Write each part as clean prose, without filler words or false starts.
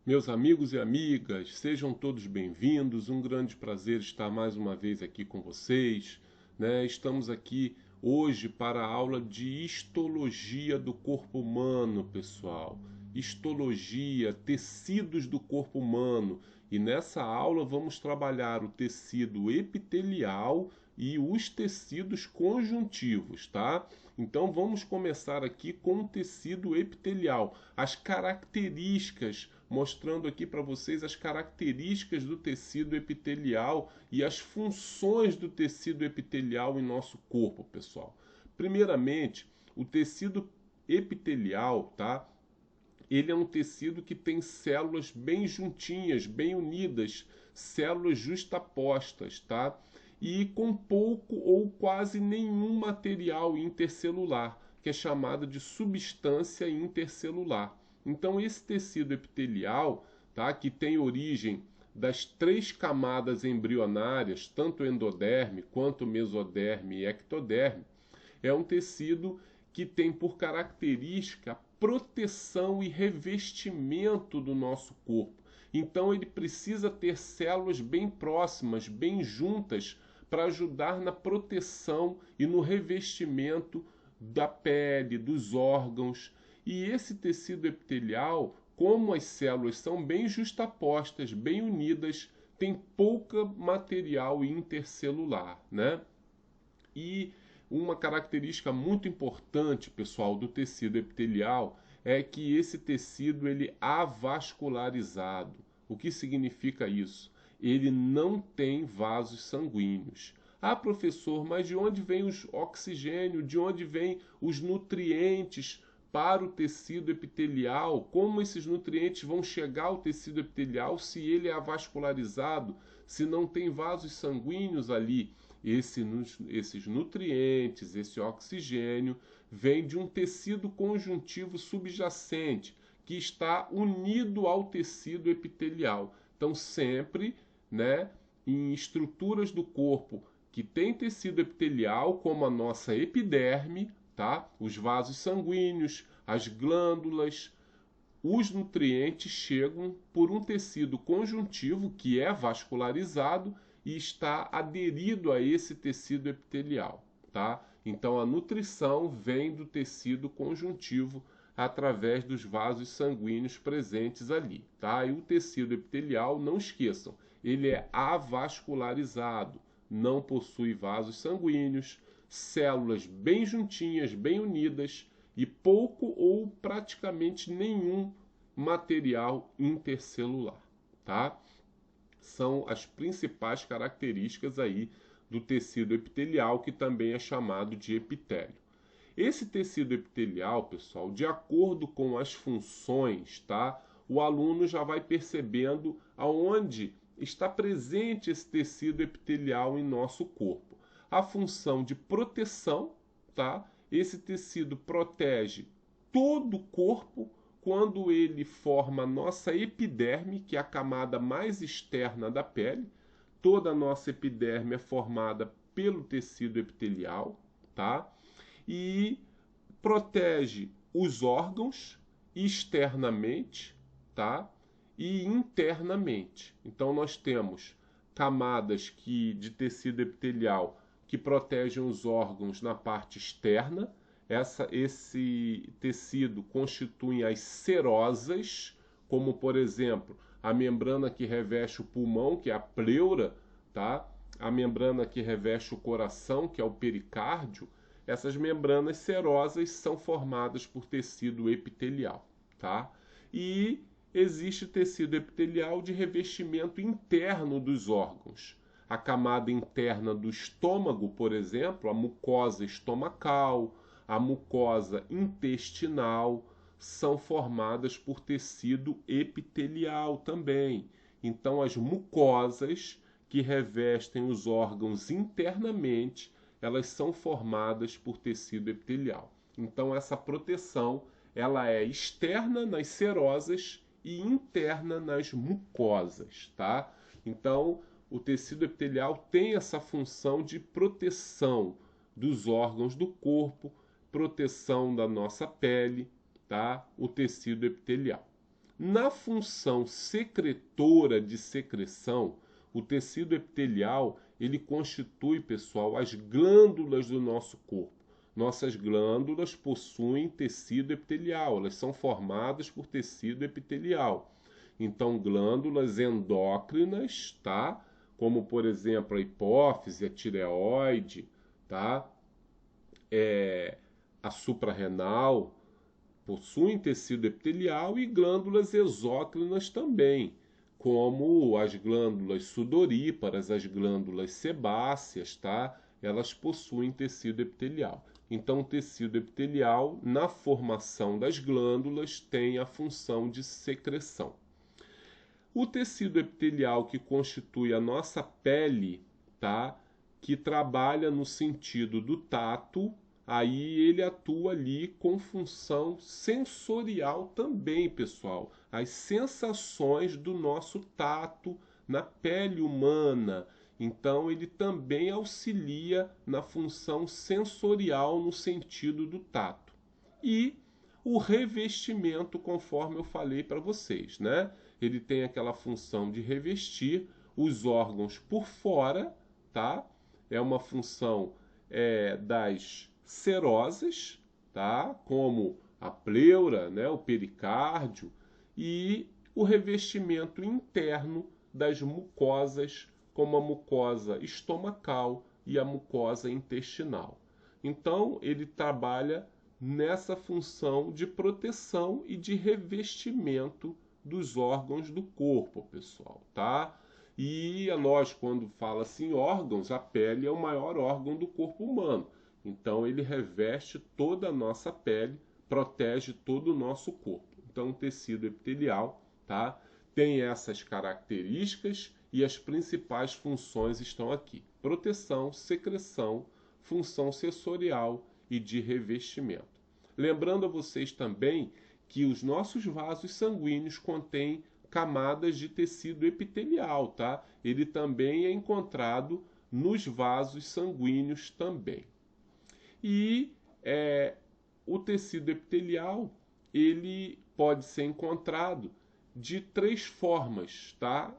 Meus amigos e amigas, sejam todos bem-vindos. Um grande prazer estar mais uma vez aqui com vocês, né? Estamos aqui hoje para a aula de histologia do corpo humano, pessoal. Histologia, tecidos do corpo humano. E nessa aula vamos trabalhar o tecido epitelial e os tecidos conjuntivos, tá? Então vamos começar aqui com o tecido epitelial, as características, mostrando aqui para vocês as características do tecido epitelial e as funções do tecido epitelial em nosso corpo, pessoal. Primeiramente, o tecido epitelial, tá? Ele é um tecido que tem células bem juntinhas, bem unidas, células justapostas, tá? E com pouco ou quase nenhum material intercelular, que é chamado de substância intercelular. Então, esse tecido epitelial, tá, que tem origem das três camadas embrionárias, tanto endoderme quanto mesoderme e ectoderme, é um tecido que tem por característica proteção e revestimento do nosso corpo. Então ele precisa ter células bem próximas, bem juntas, para ajudar na proteção e no revestimento da pele, dos órgãos. E esse tecido epitelial, como as células são bem justapostas, bem unidas, tem pouca material intercelular, né? E uma característica muito importante, pessoal, do tecido epitelial é que esse tecido ele é avascularizado. O que significa isso? Ele não tem vasos sanguíneos. Ah, professor, mas de onde vem o oxigênio? De onde vem os nutrientes para o tecido epitelial? Como esses nutrientes vão chegar ao tecido epitelial se ele é avascularizado, se não tem vasos sanguíneos ali? Esses nutrientes, esse oxigênio, vem de um tecido conjuntivo subjacente que está unido ao tecido epitelial. Então, sempre, né, em estruturas do corpo que tem tecido epitelial, como a nossa epiderme, tá? Os vasos sanguíneos, as glândulas, os nutrientes chegam por um tecido conjuntivo que é vascularizado e está aderido a esse tecido epitelial, tá? Então a nutrição vem do tecido conjuntivo através dos vasos sanguíneos presentes ali, tá? E o tecido epitelial, não esqueçam, ele é avascularizado, não possui vasos sanguíneos, células bem juntinhas, bem unidas e pouco ou praticamente nenhum material intercelular, tá? São as principais características aí do tecido epitelial, que também é chamado de epitélio. Esse tecido epitelial, pessoal, de acordo com as funções, tá? O aluno já vai percebendo aonde está presente esse tecido epitelial em nosso corpo. A função de proteção, tá? Esse tecido protege todo o corpo quando ele forma a nossa epiderme, que é a camada mais externa da pele. Toda a nossa epiderme é formada pelo tecido epitelial, tá? E protege os órgãos externamente, tá? E internamente. Então nós temos camadas de tecido epitelial que protegem os órgãos na parte externa. Esse tecido constitui as serosas, como por exemplo a membrana que reveste o pulmão, que é a pleura, tá? A membrana que reveste o coração, que é o pericárdio. Essas membranas serosas são formadas por tecido epitelial, tá? E existe tecido epitelial de revestimento interno dos órgãos. A camada interna do estômago, por exemplo, a mucosa estomacal, a mucosa intestinal, são formadas por tecido epitelial também. Então, as mucosas que revestem os órgãos internamente, elas são formadas por tecido epitelial. Então, essa proteção ela é externa nas serosas e interna nas mucosas, tá? Então, o tecido epitelial tem essa função de proteção dos órgãos do corpo, proteção da nossa pele, tá? O tecido epitelial. Na função secretora de secreção, o tecido epitelial, ele constitui, pessoal, as glândulas do nosso corpo. Nossas glândulas possuem tecido epitelial, elas são formadas por tecido epitelial. Então, glândulas endócrinas, tá? Como, por exemplo, a hipófise, a tireoide, tá? A suprarrenal, possuem tecido epitelial e glândulas exócrinas também, como as glândulas sudoríparas, as glândulas sebáceas, tá? Elas possuem tecido epitelial. Então, o tecido epitelial, na formação das glândulas, tem a função de secreção. O tecido epitelial que constitui a nossa pele, tá? Que trabalha no sentido do tato, aí ele atua ali com função sensorial também, pessoal. As sensações do nosso tato na pele humana. Então, ele também auxilia na função sensorial no sentido do tato. E o revestimento, conforme eu falei para vocês, né? Ele tem aquela função de revestir os órgãos por fora, tá? É uma função das serosas, tá? Como a pleura, né? O pericárdio, e o revestimento interno das mucosas, como a mucosa estomacal e a mucosa intestinal. Então, ele trabalha nessa função de proteção e de revestimento dos órgãos do corpo, pessoal, tá? E é lógico, quando fala assim órgãos, a pele é o maior órgão do corpo humano. Então ele reveste toda a nossa pele, protege todo o nosso corpo. Então o tecido epitelial, tá? Tem essas características e as principais funções estão aqui: proteção, secreção, função sensorial e de revestimento. Lembrando a vocês também que os nossos vasos sanguíneos contêm camadas de tecido epitelial, tá? Ele também é encontrado nos vasos sanguíneos também. E o tecido epitelial, ele pode ser encontrado de 3 formas, tá?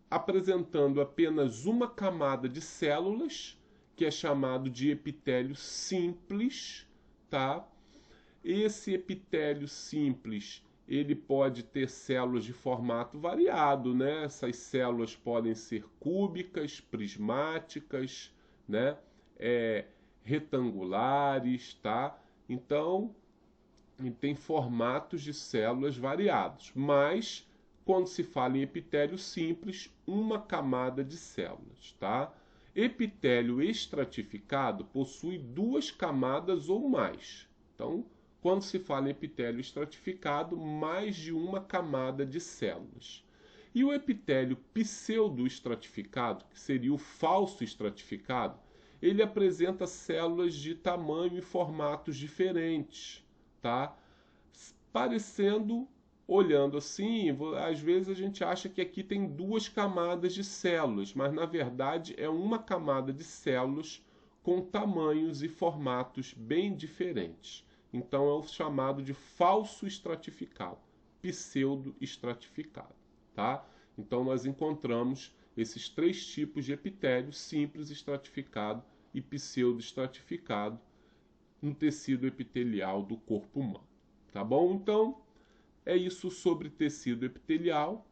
Apresentando apenas uma camada de células, que é chamado de epitélio simples, tá? Esse epitélio simples, ele pode ter células de formato variado, né? Essas células podem ser cúbicas, prismáticas, né? Retangulares, tá? Então, tem formatos de células variados, mas quando se fala em epitélio simples, uma camada de células, tá? Epitélio estratificado possui 2 camadas ou mais. Então, quando se fala em epitélio estratificado, mais de uma camada de células. E o epitélio pseudoestratificado, que seria o falso estratificado, ele apresenta células de tamanho e formatos diferentes, tá? Parecendo, olhando assim, às vezes a gente acha que aqui tem 2 camadas de células, mas na verdade é uma camada de células com tamanhos e formatos bem diferentes. Então é o chamado de falso estratificado, pseudo-estratificado, tá? Então nós encontramos esses 3 tipos de epitélio: simples estratificado e pseudo-estratificado, no tecido epitelial do corpo humano, tá bom? Então é isso sobre tecido epitelial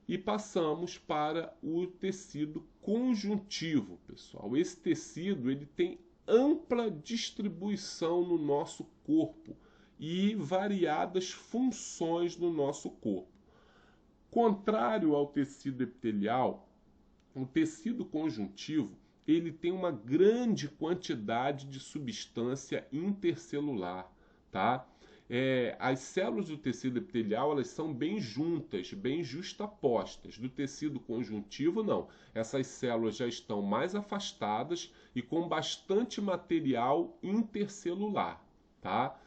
e passamos para o tecido conjuntivo, pessoal. Esse tecido, ele tem ampla distribuição no nosso corpo e variadas funções no nosso corpo. Contrário ao tecido epitelial, o tecido conjuntivo, ele tem uma grande quantidade de substância intercelular, tá? As células do tecido epitelial, elas são bem juntas, bem justapostas. Do tecido conjuntivo, não. Essas células já estão mais afastadas e com bastante material intercelular, tá?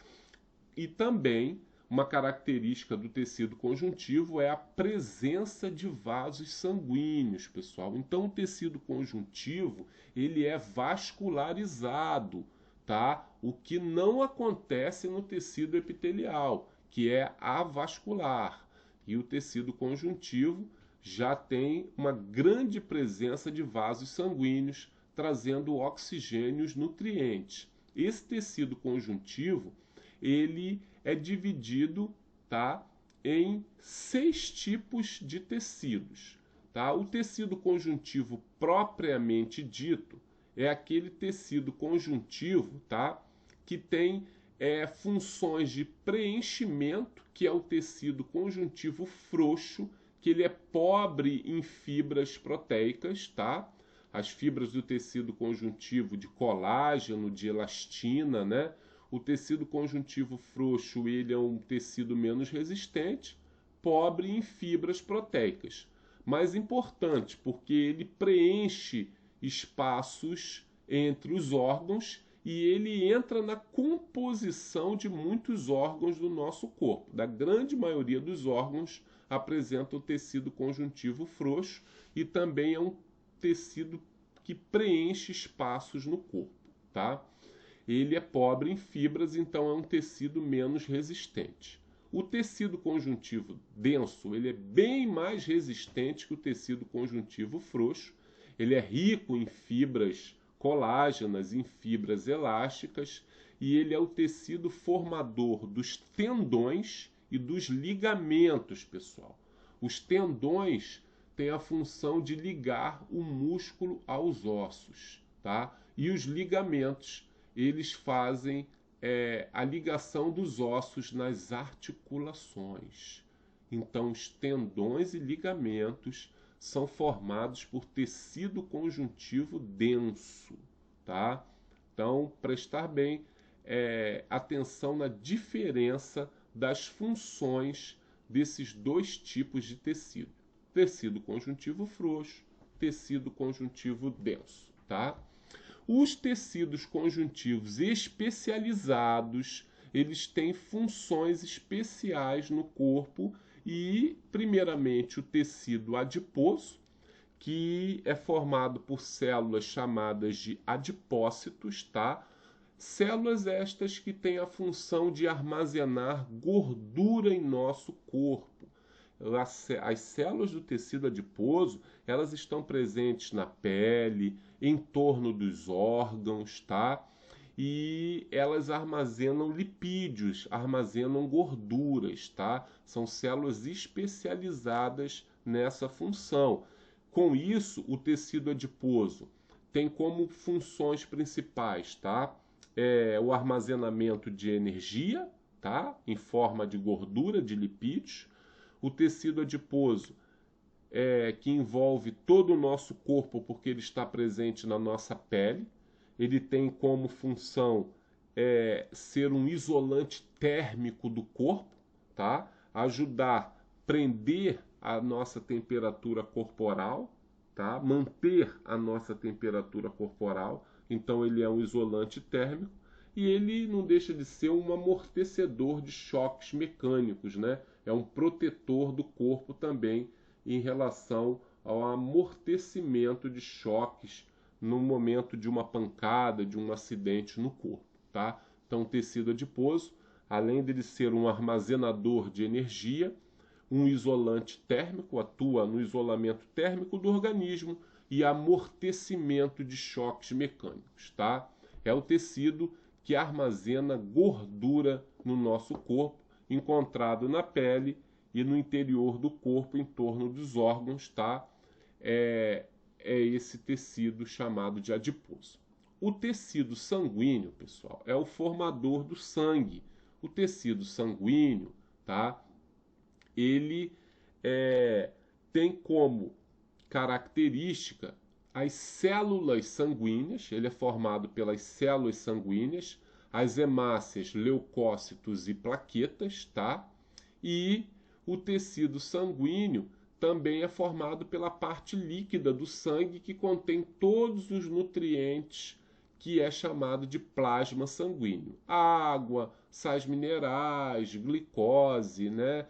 E também uma característica do tecido conjuntivo é a presença de vasos sanguíneos, pessoal. Então, o tecido conjuntivo, ele é vascularizado, tá? O que não acontece no tecido epitelial, que é avascular. E o tecido conjuntivo já tem uma grande presença de vasos sanguíneos, trazendo oxigênio e os nutrientes. Esse tecido conjuntivo, ele é dividido, tá, em 6 tipos de tecidos. Tá? O tecido conjuntivo propriamente dito é aquele tecido conjuntivo, tá, que tem funções de preenchimento, que é o tecido conjuntivo frouxo, que ele é pobre em fibras proteicas, tá? As fibras do tecido conjuntivo de colágeno, de elastina, né? O tecido conjuntivo frouxo, ele é um tecido menos resistente, pobre em fibras proteicas. Mas importante, porque ele preenche espaços entre os órgãos e ele entra na composição de muitos órgãos do nosso corpo. Da grande maioria dos órgãos apresenta o tecido conjuntivo frouxo e também é um tecido que preenche espaços no corpo, tá? Ele é pobre em fibras, então é um tecido menos resistente. O tecido conjuntivo denso, ele é bem mais resistente que o tecido conjuntivo frouxo. Ele é rico em fibras colágenas, em fibras elásticas, e ele é o tecido formador dos tendões e dos ligamentos, pessoal. Os tendões têm a função de ligar o músculo aos ossos, tá? E os ligamentos, eles fazem a ligação dos ossos nas articulações. Então, os tendões e ligamentos são formados por tecido conjuntivo denso, tá? Então, prestar bem atenção na diferença das funções desses 2 tipos de tecido. Tecido conjuntivo frouxo, tecido conjuntivo denso, tá? Os tecidos conjuntivos especializados, eles têm funções especiais no corpo e, primeiramente, o tecido adiposo, que é formado por células chamadas de adipócitos, tá? Células estas que têm a função de armazenar gordura em nosso corpo. As células do tecido adiposo, elas estão presentes na pele, em torno dos órgãos, tá? E elas armazenam lipídios, armazenam gorduras, tá? São células especializadas nessa função. Com isso, o tecido adiposo tem como funções principais, tá? O armazenamento de energia, tá? Em forma de gordura, de lipídios. O tecido adiposo que envolve todo o nosso corpo, porque ele está presente na nossa pele. Ele tem como função ser um isolante térmico do corpo, tá? Ajudar a prender a nossa temperatura corporal, tá? Manter a nossa temperatura corporal. Então ele é um isolante térmico e ele não deixa de ser um amortecedor de choques mecânicos, né? É um protetor do corpo também em relação ao amortecimento de choques no momento de uma pancada, de um acidente no corpo, tá? Então, o tecido adiposo, além de ser um armazenador de energia, um isolante térmico, atua no isolamento térmico do organismo e amortecimento de choques mecânicos, tá? É o tecido que armazena gordura no nosso corpo, encontrado na pele e no interior do corpo, em torno dos órgãos, tá? É esse tecido chamado de adiposo. O tecido sanguíneo, pessoal, é o formador do sangue. O tecido sanguíneo, tá? Ele tem como característica as células sanguíneas, ele é formado pelas células sanguíneas, as hemácias, leucócitos e plaquetas, tá? E o tecido sanguíneo também é formado pela parte líquida do sangue que contém todos os nutrientes, que é chamado de plasma sanguíneo. Água, sais minerais, glicose, né?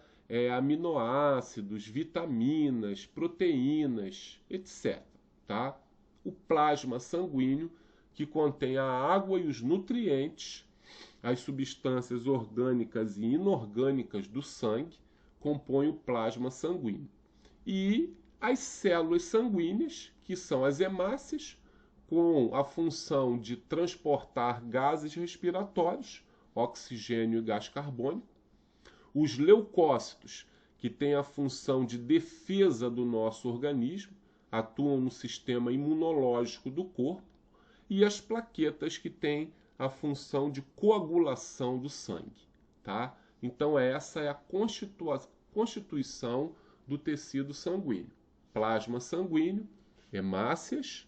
Aminoácidos, vitaminas, proteínas, etc. Tá? O plasma sanguíneo, que contém a água e os nutrientes, as substâncias orgânicas e inorgânicas do sangue, compõem o plasma sanguíneo. E as células sanguíneas, que são as hemácias, com a função de transportar gases respiratórios, oxigênio e gás carbônico. Os leucócitos, que têm a função de defesa do nosso organismo, atuam no sistema imunológico do corpo. E as plaquetas, que têm a função de coagulação do sangue. Tá? Então essa é a constituição do tecido sanguíneo. Plasma sanguíneo, hemácias,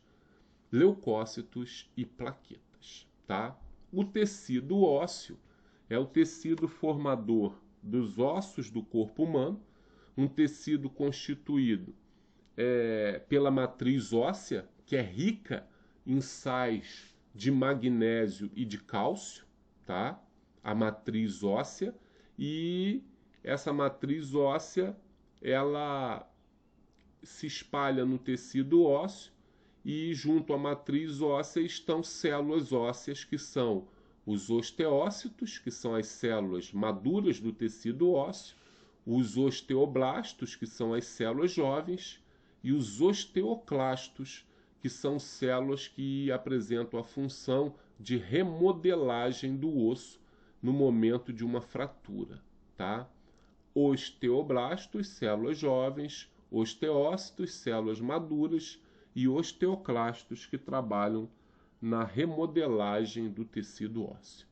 leucócitos e plaquetas. Tá? O tecido ósseo é o tecido formador dos ossos do corpo humano, um tecido constituído pela matriz óssea, que é rica em sais de magnésio e de cálcio, tá? A matriz óssea, e essa matriz óssea ela se espalha no tecido ósseo, e junto à matriz óssea estão células ósseas, que são os osteócitos, que são as células maduras do tecido ósseo, os osteoblastos, que são as células jovens, e os osteoclastos, que são células que apresentam a função de remodelagem do osso no momento de uma fratura. Tá? Osteoblastos, células jovens, osteócitos, células maduras, e osteoclastos, que trabalham na remodelagem do tecido ósseo.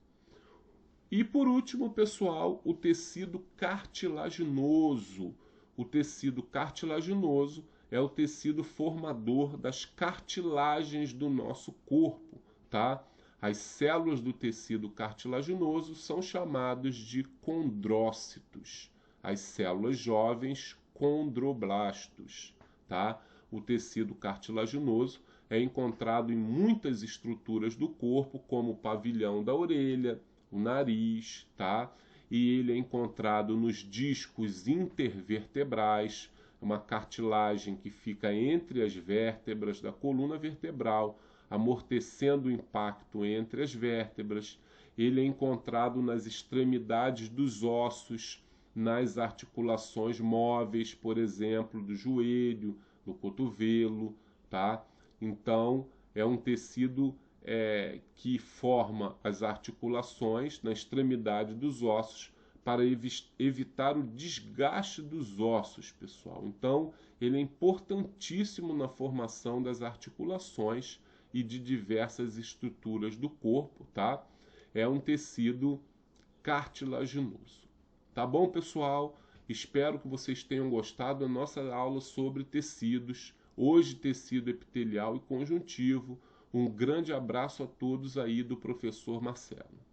E por último, pessoal, o tecido cartilaginoso. O tecido cartilaginoso é o tecido formador das cartilagens do nosso corpo, tá? As células do tecido cartilaginoso são chamadas de condrócitos. As células jovens, condroblastos, tá? O tecido cartilaginoso é encontrado em muitas estruturas do corpo, como o pavilhão da orelha, o nariz, tá? E ele é encontrado nos discos intervertebrais, uma cartilagem que fica entre as vértebras da coluna vertebral, amortecendo o impacto entre as vértebras. Ele é encontrado nas extremidades dos ossos, nas articulações móveis, por exemplo, do joelho, do cotovelo, tá? Então, é um tecido que forma as articulações na extremidade dos ossos para evitar o desgaste dos ossos, pessoal. Então, ele é importantíssimo na formação das articulações e de diversas estruturas do corpo, tá? É um tecido cartilaginoso. Tá bom, pessoal? Espero que vocês tenham gostado da nossa aula sobre tecidos, hoje tecido epitelial e conjuntivo. Um grande abraço a todos aí do professor Marcelo.